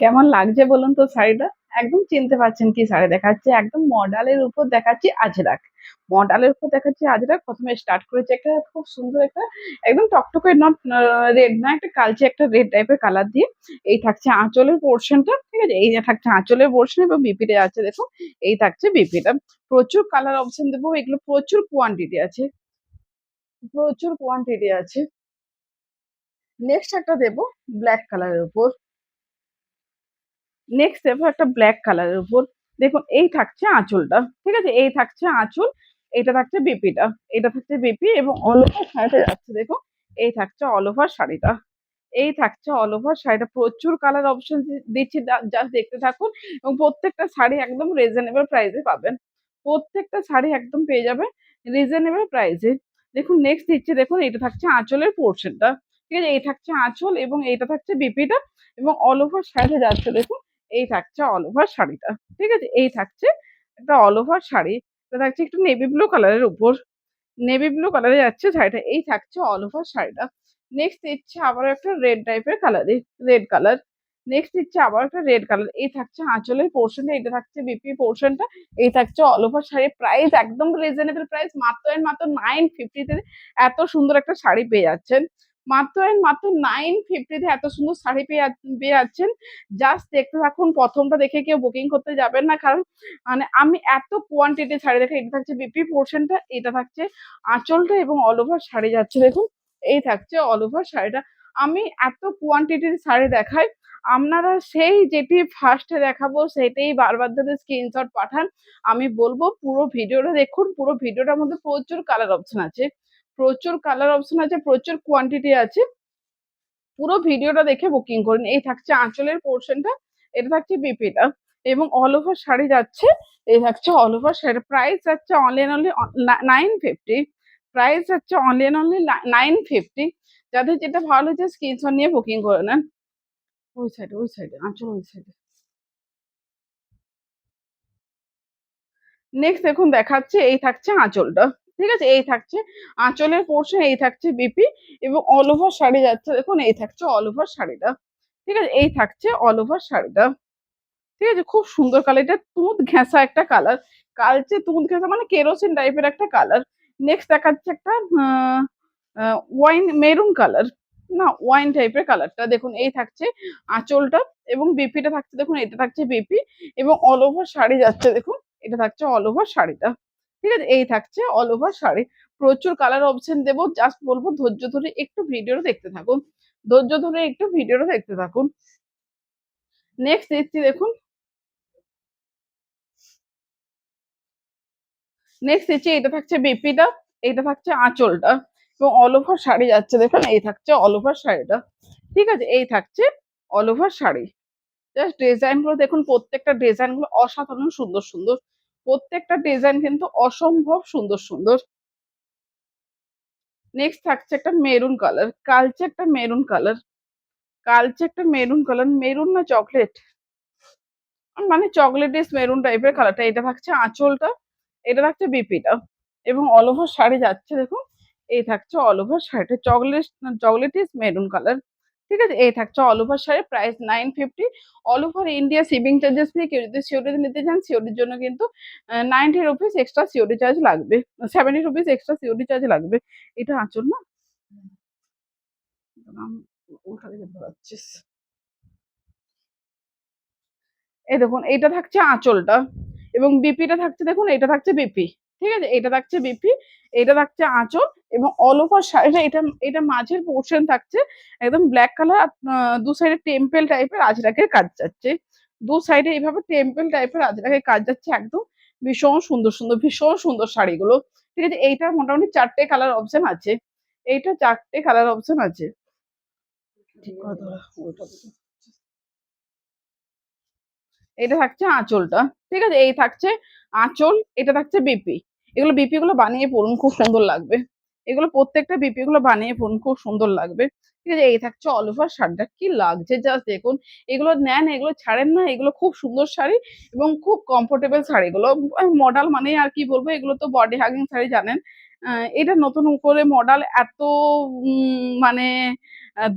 কেমন লাগছে বলুন তো শাড়িটা? একদম চিনতে পারছেন কি শাড়ি দেখাচ্ছি? একদম মডালের উপর দেখাচ্ছি আজরাক। মডালের উপর দেখাচ্ছি আজরাক। ১ম এ স্টার্ট করেছি একটা খুব সুন্দর একটা একদম টকটকে নট রেড না, একটা কালচে একটা রেড টাইপের কালার দিয়ে। এই থাকছে আঁচলের পোরশনটা, ঠিক আছে? এই যে থাকছে আঁচলের পোরশন এবং বিপিটা আছে দেখুন। এই থাকছে বিপিটা। প্রচুর কালার অপশন দেবো। এগুলো প্রচুর কোয়ান্টিটি আছে। প্রচুর কোয়ান্টিটি আছে। নেক্সট একটা দেবো ব্লাক কালারের উপর। নেক্সট দেবো একটা ব্ল্যাক কালারের উপর। দেখুন এই থাকছে আঁচলটা, ঠিক আছে? এই থাকছে আঁচল, এটা থাকছে বিপিটা, এটা থাকছে বিপি এবং অল ওভার শাড়িটা যাচ্ছে দেখুন। এই থাকছে অল ওভার শাড়িটা, এই থাকছে অল ওভার শাড়িটা। প্রচুর কালার অপশন দিচ্ছি, জাস্ট দেখতে থাকুন এবং প্রত্যেকটা শাড়ি একদম রিজনেবল প্রাইসে পাবেন। প্রত্যেকটা শাড়ি একদম পেয়ে যাবে রিজনেবল প্রাইসে। দেখুন নেক্সট দিচ্ছি, দেখুন এটা থাকছে আঁচলের পোর্শনটা, ঠিক আছে? এই থাকছে আঁচল এবং এটা থাকছে বিপিটা এবং অল ওভার শাড়িটা যাচ্ছে দেখুন। এই থাকছে অল ওভার শাড়িটা, ঠিক আছে? এই থাকছে একটা অল ওভার শাড়ি। এটা থাকছে একটু নেভি ব্লু কালারের উপর। নেভি ব্লু কালারে যাচ্ছে শাড়িটা। এই থাকছে অল ওভার শাড়িটা। নেক্সট দিচ্ছে আবারও একটা রেড টাইপের কালারে, রেড কালার। নেক্সট দিচ্ছে আবার একটা রেড কালার। এই থাকছে আঁচলের পোর্শনটা, এটা থাকছে বিপি পোর্শনটা। এই থাকছে অল ওভার শাড়ির প্রাইস একদম রিজনেবল প্রাইস, মাত্র এন্ড মাত্র 950 তে এত সুন্দর একটা শাড়ি পেয়ে যাচ্ছেন। মাত্র এন্ড মাত্র 950 তে এত সুন্দর শাড়ি পেয়ে যাচ্ছেন। জাস্ট দেখতে থাকুন। প্রথমটা দেখে কেউ বুকিং করতে যাবেন না, কারণ মানে আমি এত কোয়ান্টিটি শাড়ি দেখে। এটা থাকছে বিপি পোর্শনটা, এটা থাকছে আঁচলটা এবং অল ওভার শাড়ি যাচ্ছে দেখুন। এই থাকছে অল ওভার শাড়িটা। আমি এত কোয়ান্টিটির শাড়ি দেখাই, আপনারা সেই যেটি ফার্স্টে দেখাবো সেটাই বারবার ধরে স্ক্রিনশট পাঠান। আমি বলবো পুরো ভিডিওটা দেখুন। পুরো ভিডিওটার মধ্যে প্রচুর কালার অপশন আছে, প্রচুর কালার অপশন আছে, প্রচুর কোয়ান্টিটি আছে। পুরো ভিডিওটা দেখে বুকিং করুন। এই থাকছে আঁচলের পোর্শনটা, এটা থাকছে বিপিটা এবং অল ওভার শাড়ি যাচ্ছে। এই থাকছে অল ওভার শাড়ি। প্রাইস যাচ্ছে অনলি এন্ড অনলি 950। প্রাইস যাচ্ছে অনলি এন্ড অনলি 950। যাদের যেটা ভালো লাগছে স্ক্রিনশট নিয়ে বুকিং করে নেন। ওই সাইডে, ওই সাইডে, আঁচল ওই সাইডে। নেক্সট দেখুন দেখাচ্ছে এই থাকছে আঁচলটা, ঠিক আছে? এই থাকছে আঁচলের পোর্শন, এই থাকছে বিপি এবং অল ওভার শাড়ি যাচ্ছে দেখুন। এই থাকছে অল ওভার শাড়িটা, ঠিক আছে? এই থাকছে অল ওভার শাড়িটা, ঠিক আছে? খুব সুন্দর কালার। এটা তুঁত ঘেঁষা একটা কালার। কালচে তুঁত ঘেঁষা মানে কেরোসিন টাইপের একটা কালার। নেক্সট দেখাচ্ছে একটা আ আ ওয়াইন মেরুন কালার। না, ওয়াইন টাইপের কালারটা দেখুন। এই থাকছে আঁচলটা এবং বিপিটা থাকছে দেখুন। এটা থাকছে বিপি এবং অল ওভার শাড়ি যাচ্ছে দেখুন। এটা থাকছে অল ওভার শাড়িটা, ঠিক আছে? এই থাকছে অল ওভার শাড়ি। প্রচুর কালার অপশন দেবো। জাস্ট বলবো ধৈর্য ধরে একটু ভিডিওটা দেখতে থাকুন। ধৈর্য ধরে একটু ভিডিওটা দেখতে থাকুন। নেক্সট দিচ্ছি দেখুন। নেক্সট দিচ্ছি, এটা থাকছে বিপিটা, এটা থাকছে আঁচলটা এবং অল ওভার শাড়ি যাচ্ছে দেখুন। এই থাকছে অল ওভার শাড়িটা, ঠিক আছে? এই থাকছে all over sari. Just design গুলো দেখুন। প্রত্যেকটা ডিজাইন গুলো অসাধারণ সুন্দর সুন্দর। প্রত্যেকটা ডিজাইন কিন্তু অসম্ভব সুন্দর সুন্দর। নেক্সট থাকছে একটা মেরুন কালার, কালচে একটা মেরুন কালার, কালচে একটা মেরুন কালার। মেরুন না চকলেট, মানে চকলেটিস মেরুন টাইপের কালারটা। এটা থাকছে আঁচলটা, এটা থাকছে বিপিটা এবং অল ওভার শাড়ি যাচ্ছে দেখুন। এই থাকছে অল ওভার শাড়িটা চকলেটিস মেরুন কালার, ঠিক আছে? এই থাকছে all over sari. Price 950। All over India shipping charges free. কেউ যদি সিওরিটি নিতে চান, সিওরিটির জন্য কিন্তু 90 রুপিস এক্সট্রা সিওরিটি চার্জ লাগবে। 70 রুপিস এক্সট্রা সিওরিটি চার্জ লাগবে। এটা আঁচল না? দাঁড়ান, উল্টা দিকে ধরাচ্ছিস। এই দেখুন এইটা থাকছে আঁচলটা এবং বিপিটা থাকছে দেখুন। এটা থাকছে বিপি, ঠিক আছে? এটা থাকছে বিপি, এটা থাকছে আঁচল এবং অল ওভার শাড়িটা। এটা মাঝের পোর্শন থাকছে একদম ব্ল্যাক কালার। দু সাইডে টেম্পল টাইপের আজরাকের কাজ যাচ্ছে। দু সাইডে এইভাবে টেম্পল টাইপের আজরাকের কাজ যাচ্ছে একদম। ভীষণ সুন্দর সুন্দর, ভীষণ সুন্দর শাড়িগুলো, ঠিক আছে? এইটার মোটামুটি ৪ টে কালার অপশন আছে। এইটা ৪ টে কালার অপশন আছে। ঠিক করে ধরা, উল্টো দিকে। এটা থাকছে আঁচলটা, ঠিক আছে? এই থাকছে আঁচল, এটা থাকছে বিপি। এগুলো বিপি গুলো বানিয়ে পড়ুন, খুব সুন্দর লাগবে। এগুলো প্রত্যেকটা বিপি গুলো বানিয়ে পড়ুন, খুব সুন্দর লাগবে, ঠিক আছে? এই থাকছে অল ওভার শাড়িটা। কি লাগছে জাস্ট দেখুন। এগুলো নেন, এগুলো ছাড়েন না। এগুলো খুব সুন্দর শাড়ি এবং খুব কমফোর্টেবল শাড়িগুলো। মডাল মানে আর কি বলবো, এগুলো তো বডি হাগিং শাড়ি জানেন। এটা নতুন করে মডাল এত মানে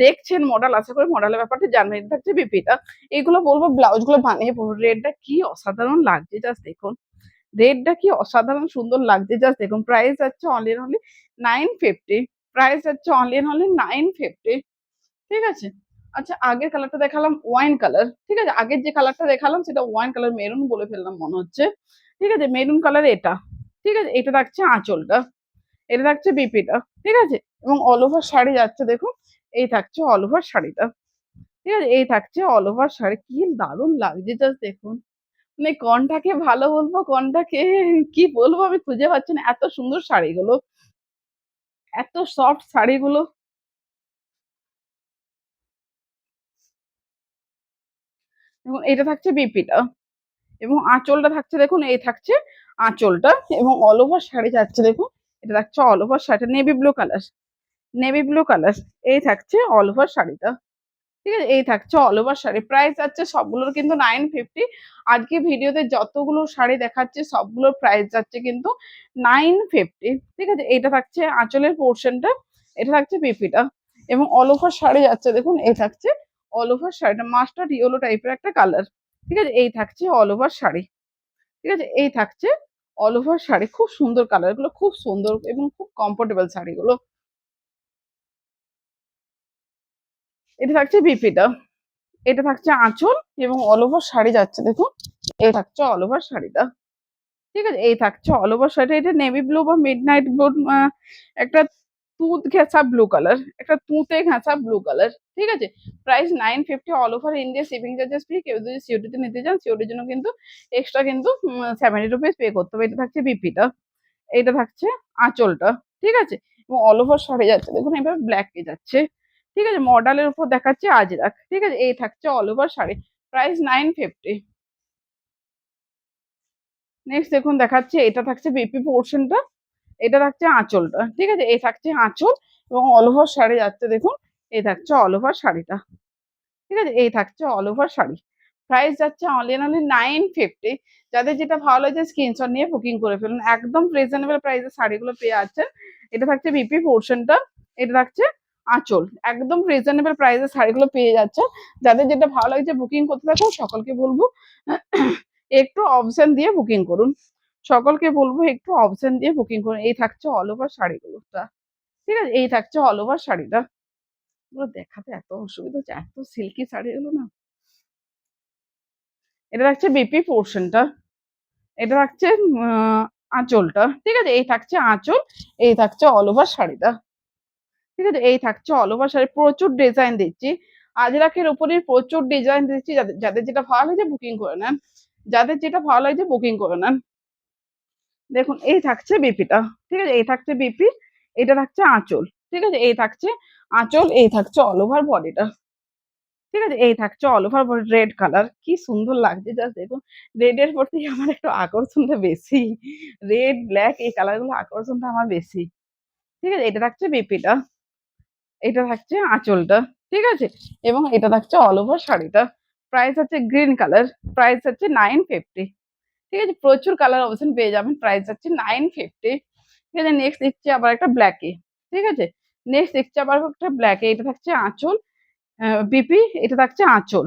দেখছেন মডেল, আশা করি মডেলের ব্যাপারটা জানবেন। এটা থাকছে বিপিটা। এইগুলো বলবো ব্লাউজ গুলো বানিয়ে পড়ুন। রেটটা কি অসাধারণ লাগছে জাস্ট দেখুন। রেটটা কি অসাধারণ সুন্দর লাগছে জাস্ট দেখুন। প্রাইস যাচ্ছে অনলি এন্ড অনলি 950। প্রাইস যাচ্ছে অনলি এন্ড অনলি 950। ঠিক আছে? আচ্ছা, আগের কালারটা দেখালাম ওয়াইন কালার। ঠিক আছে? আগের যে কালারটা দেখালাম সেটা ওয়াইন কালার, মেরুন বলে ফেললাম মনে হচ্ছে। ঠিক আছে? মেরুন কালার এটা। ঠিক আছে? এটা থাকছে আঁচলটা। এটা থাকছে বিপিটা। ঠিক আছে? এবং অল ওভার শাড়ি যাচ্ছে দেখুন। এই থাকছে অল ওভার শাড়িটা। ঠিক আছে? এই থাকছে অল ওভার শাড়ি। কি দারুণ লাগছে জাস্ট দেখুন। মানে কোনটাকে ভালো বলবো, কোনটাকে কি বলবো আমি খুঁজে পাচ্ছি না। এত সুন্দর শাড়িগুলো, এত সফট শাড়িগুলো। এবং এটা থাকছে বিপিটা। এবং আঁচলটা থাকছে দেখুন, এই থাকছে আঁচলটা। এবং অল ওভার শাড়ি যাচ্ছে দেখুন। এটা থাকছে অল ওভার শাড়িটা navy blue colour. Navy blue colour. এই থাকছে অল ওভার শাড়িটা। ঠিক আছে? এই থাকছে অল ওভার শাড়ি। প্রাইস যাচ্ছে সবগুলোর কিন্তু 950। আজকে ভিডিওতে যতগুলো শাড়ি দেখাচ্ছে সবগুলোর প্রাইস যাচ্ছে কিন্তু 950। ঠিক আছে? এটা থাকছে আঁচলের পোর্শনটা। এটা থাকছে বিপিটা। এবং অল ওভার শাড়ি যাচ্ছে দেখুন, এই থাকছে অল ওভার শাড়িটা মাস্টার্ড ইয়েলো টাইপের একটা কালার। ঠিক আছে? এই থাকছে অল ওভার শাড়ি। ঠিক আছে? এই থাকছে অল ওভার শাড়ি। খুব সুন্দর কালার গুলো, খুব সুন্দর এবং খুব কমফোর্টেবল শাড়িগুলো। এটা থাকছে বিপিটা। এটা থাকছে আঁচল এবং অল ওভার শাড়ি যাচ্ছে দেখুন। এই থাকছে অল ওভার শাড়িটা। ঠিক আছে? এই থাকছে অল ওভার শাড়ি। এটা নেভি ব্লু বা মিডনাইট ব্লু, একটা তুঁত ঘেঁষা ব্লু কালার, একটা তুঁতে ঘেঁষা ব্লু কালার। ঠিক আছে? Price 950। All over India shipping charges free. কেউ যদি সিওডি তে নিতে চান সিওডির জন্য কিন্তু এক্সট্রা কিন্তু 70 রুপিস পে করতে হবে। এটা থাকছে বিপিটা। এটা থাকছে আঁচলটা। ঠিক আছে? এবং অল ওভার শাড়ি যাচ্ছে দেখুন, এবার ব্ল্যাক এ যাচ্ছে। ঠিক আছে? মডেলের উপর দেখাচ্ছে আজরাক। ঠিক আছে? এই থাকছে all over sari. Price 950। Next দেখুন দেখাচ্ছে, এটা থাকছে বিপি পোর্শনটা। এটা থাকছে আঁচলটা। ঠিক আছে? এই থাকছে আঁচল এবং অল ওভার শাড়ি যাচ্ছে দেখুন। এই থাকছে অল ওভার শাড়িটা। ঠিক আছে? এই থাকছে অল ওভার শাড়ি। প্রাইস যাচ্ছে অনলি এন্ড অনলি 950। যাদের যেটা ভালো লাগছে স্ক্রিনশট নিয়ে বুকিং করে ফেলুন। একদম রিজনেবল প্রাইসে শাড়িগুলো পেয়ে যাচ্ছেন। এটা থাকছে বিপি পোর্শনটা। এটা থাকছে আঁচল। একদম রিজনেবল প্রাইসে শাড়িগুলো পেয়ে যাচ্ছে। যাদের যেটা ভালো লাগছে বুকিং করতে থাকুন। সকলকে বলবো একটু অপশন দিয়ে বুকিং করুন। সকলকে বলবো একটু অপশন দিয়ে বুকিং করুন। এই থাকছে অল ওভার শাড়িগুলোটা। ঠিক আছে? এই থাকছে অল ওভার শাড়িটা। এগুলো দেখাতে এত অসুবিধা হচ্ছে, এত সিল্কি শাড়িগুলো না। এটা থাকছে বিপি পোর্শনটা। এটা থাকছে আঁচলটা। ঠিক আছে? এই থাকছে আঁচল। এই থাকছে অল ওভার শাড়িটা। ঠিক আছে? এই থাকছে অল ওভার শাড়ি। প্রচুর ডিজাইন দিচ্ছি। আজরাকের উপরে প্রচুর ডিজাইন দিচ্ছি। যাদের যাদের যেটা ভালো লাগছে বুকিং করে নেন। যাদের যেটা ভালো লাগছে বুকিং করে নেন। দেখুন এই থাকছে বিপিটা। ঠিক আছে? এই থাকছে বিপি। এটা থাকছে আঁচল। ঠিক আছে? এই থাকছে আঁচল। এই থাকছে অল ওভার বডিটা। ঠিক আছে? এই থাকছে all over body red colour. কি সুন্দর লাগছে জাস্ট দেখুন। রেড এর প্রতি আমার একটু আকর্ষণটা বেশি। রেড, ব্লাক এই কালার গুলো আকর্ষণটা আমার বেশি। ঠিক আছে? এটা থাকছে বিপিটা। এটা থাকছে আঁচলটা। ঠিক আছে? এবং এটা থাকছে অল ওভার শাড়িটা। প্রাইস হচ্ছে গ্রিন কালার। প্রাইস হচ্ছে 950। ঠিক আছে? প্রচুর কালার অপশন পেয়ে যাবেন। প্রাইস হচ্ছে 950। ঠিক আছে? নেক্সট দেখছি আবার একটা ব্ল্যাকে। ঠিক আছে? নেক্সট দেখছি আবার একটা ব্ল্যাকে। এটা থাকছে আঁচল। বিপি। এটা থাকছে আঁচল।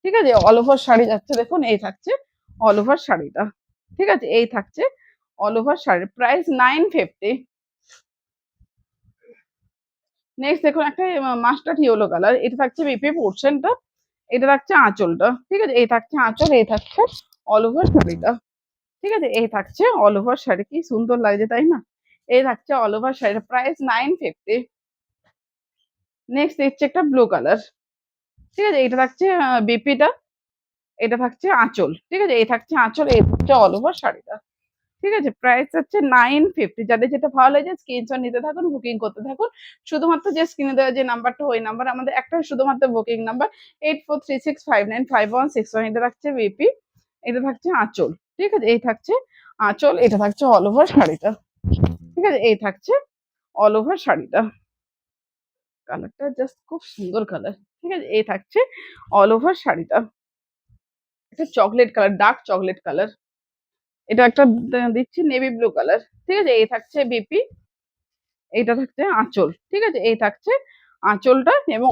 ঠিক আছে? অল ওভার শাড়ি যাচ্ছে দেখুন, এই থাকছে অল ওভার শাড়িটা। ঠিক আছে? এই থাকছে অল ওভার শাড়ির প্রাইস 950। নেক্সট দেখুন একটা মাস্টার্ড ইয়েলো কালার। এটা থাকছে বিপি পোর্শনটা। এটা থাকছে আঁচলটা। ঠিক আছে? এই থাকছে আঁচল। এই থাকছে অল ওভার শাড়িটা। ঠিক আছে? এই থাকছে অল ওভার শাড়ি। কি সুন্দর লাগছে তাই না? এই থাকছে অল ওভার শাড়ির প্রাইস 950। নেক্সট দেখছি একটা ব্লু কালার। ঠিক আছে? এটা থাকছে বিপিটা। এটা থাকছে আঁচল। ঠিক আছে? এই থাকছে আঁচল। এই থাকছে অল ওভার শাড়িটা। ঠিক আছে? প্রাইস হচ্ছে 950। যাদের যেটা ভালো লাগে স্ক্রিনশট নিতে থাকুন, বুকিং করতে থাকুন। শুধুমাত্র যে স্ক্রিনে দেওয়া যে নাম্বারটা ওই নাম্বার আমাদের একটা শুধুমাত্র বুকিং নাম্বার 8436595161। এটা থাকছে বিপি। এটা থাকছে আঁচল। ঠিক আছে? এই থাকছে আঁচল। এটা থাকছে অল ওভার শাড়িটা। ঠিক আছে? এই থাকছে অল ওভার শাড়িটা। কালারটা জাস্ট খুব সুন্দর কালার। ঠিক আছে? এই থাকছে অল ওভার শাড়িটা। একটা chocolate colour, dark chocolate colour. এটা একটা দিচ্ছি নেভি ব্লু কালার। ঠিক আছে? এই থাকছে বিপি। এইটা থাকছে আঁচল। ঠিক আছে? এই থাকছে আঁচলটা এবং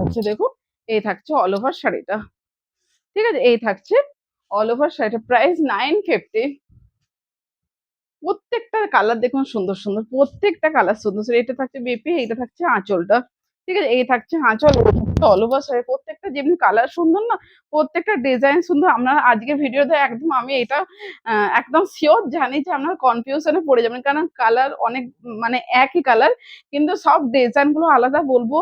হচ্ছে দেখুন এই থাকছে অল ওভার শাড়িটা। ঠিক আছে, এই থাকছে অল ওভার শাড়িটা, প্রাইস 950। প্রত্যেকটা কালার দেখুন সুন্দর সুন্দর, প্রত্যেকটা কালার সুন্দর সুন্দর। এটা থাকছে বিপি, এটা থাকছে আঁচলটা। ঠিক আছে, এই থাকছে আঁচল, অল ওভার শাড়ি। প্রত্যেকটা যেমনি কালার সুন্দর না, প্রত্যেকটা ডিজাইন সুন্দর। আপনারা আজকে ভিডিওতে একদম আমি এটা একদম শিওর জানি যে আপনারা কনফিউশনে পড়ে যাবেন, কারণ কালার অনেক, মানে একই কালার কিন্তু সব ডিজাইন গুলো আলাদা। বলবো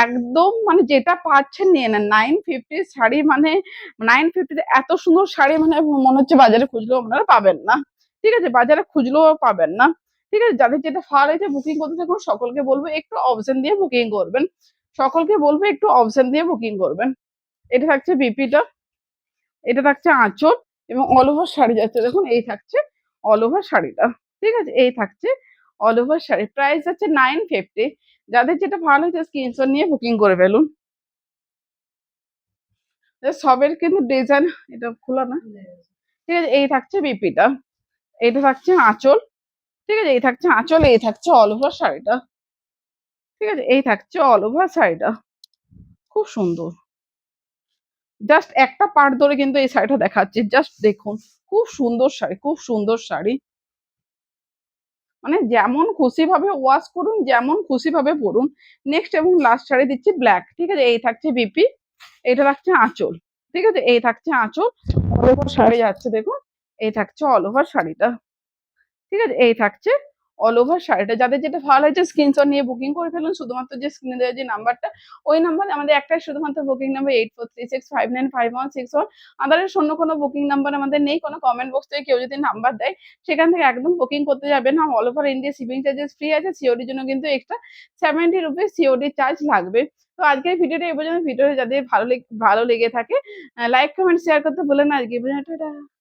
একদম মানে যেটা পাচ্ছেন নিয়ে নেন। 950 শাড়ি মানে 950 এত সুন্দর শাড়ি মানে মনে হচ্ছে বাজারে খুঁজলেও আপনারা পাবেন না। ঠিক আছে, বাজারে খুঁজলেও পাবেন না। ঠিক আছে, যাদের যেটা ভালো হয়েছে বুকিং করতে থাকুন। সকলকে বলবো একটু অপশন দিয়ে বুকিং করবেন, সকলকে বলবো একটু অপশন দিয়ে বুকিং করবেন। এটা থাকছে বিপিটা, এটা থাকছে আঁচল এবং অল ওভার শাড়ি যাচ্ছে দেখুন, এই থাকছে অল ওভার শাড়িটা। ঠিক আছে, এই থাকছে অল ওভার শাড়ি, প্রাইস আছে 950। যাদের যেটা ভালো হয়েছে স্ক্রিনশট নিয়ে বুকিং করে ফেলুন। সবের কিন্তু ডিজাইন, এটা খোলা না। ঠিক আছে, এই থাকছে বিপিটা, এটা থাকছে আঁচল। ঠিক আছে, এই থাকছে আঁচল, এই থাকছে অল ওভার শাড়িটা। ঠিক আছে, এই থাকছে অল ওভার শাড়িটা, খুব সুন্দর। জাস্ট একটা পার্ট ধরে কিন্তু এই শাড়িটা দেখাচ্ছি, জাস্ট দেখুন, খুব সুন্দর শাড়ি, খুব সুন্দর শাড়ি। মানে যেমন খুশি ভাবে ওয়াশ করুন, যেমন খুশি ভাবে পরুন। নেক্সট এবং লাস্ট শাড়ি দিচ্ছি ব্ল্যাক। ঠিক আছে, এই থাকছে বিপি, এটা থাকছে আঁচল। ঠিক আছে, এই থাকছে আঁচল, অল ওভার শাড়ি যাচ্ছে দেখুন, এই থাকছে অল ওভার শাড়িটা। ঠিক আছে, এই থাকছে অল ওভার শাড়িটা। যাদের যেটা ভালো হয়েছে স্ক্রিনশট নিয়ে বুকিং করে ফেলুন। শুধুমাত্র যে স্ক্রিনে দেওয়া যে নাম্বারটা, ওই নাম্বারে আমাদের একটাই শুধুমাত্র বুকিং নাম্বার 8436595161। আদারওয়াইজ অন্য কোনো বুকিং নাম্বার আমাদের নেই। কোনো কমেন্ট বক্স থেকে কেউ যদি নাম্বার দেয় সেখান থেকে একদম বুকিং করতে যাবেন না। All over India shipping charges free আছে, সিওডির জন্য কিন্তু এক্সট্রা 70 রুপিস সিওডি চার্জ লাগবে। তো আজকের ভিডিওটা এই পর্যন্ত। ভিডিওটা যাদের ভালো লেগে থাকে লাইক কমেন্ট শেয়ার করতে ভুলেন না। আজকে এই পর্যন্ত, টাটা।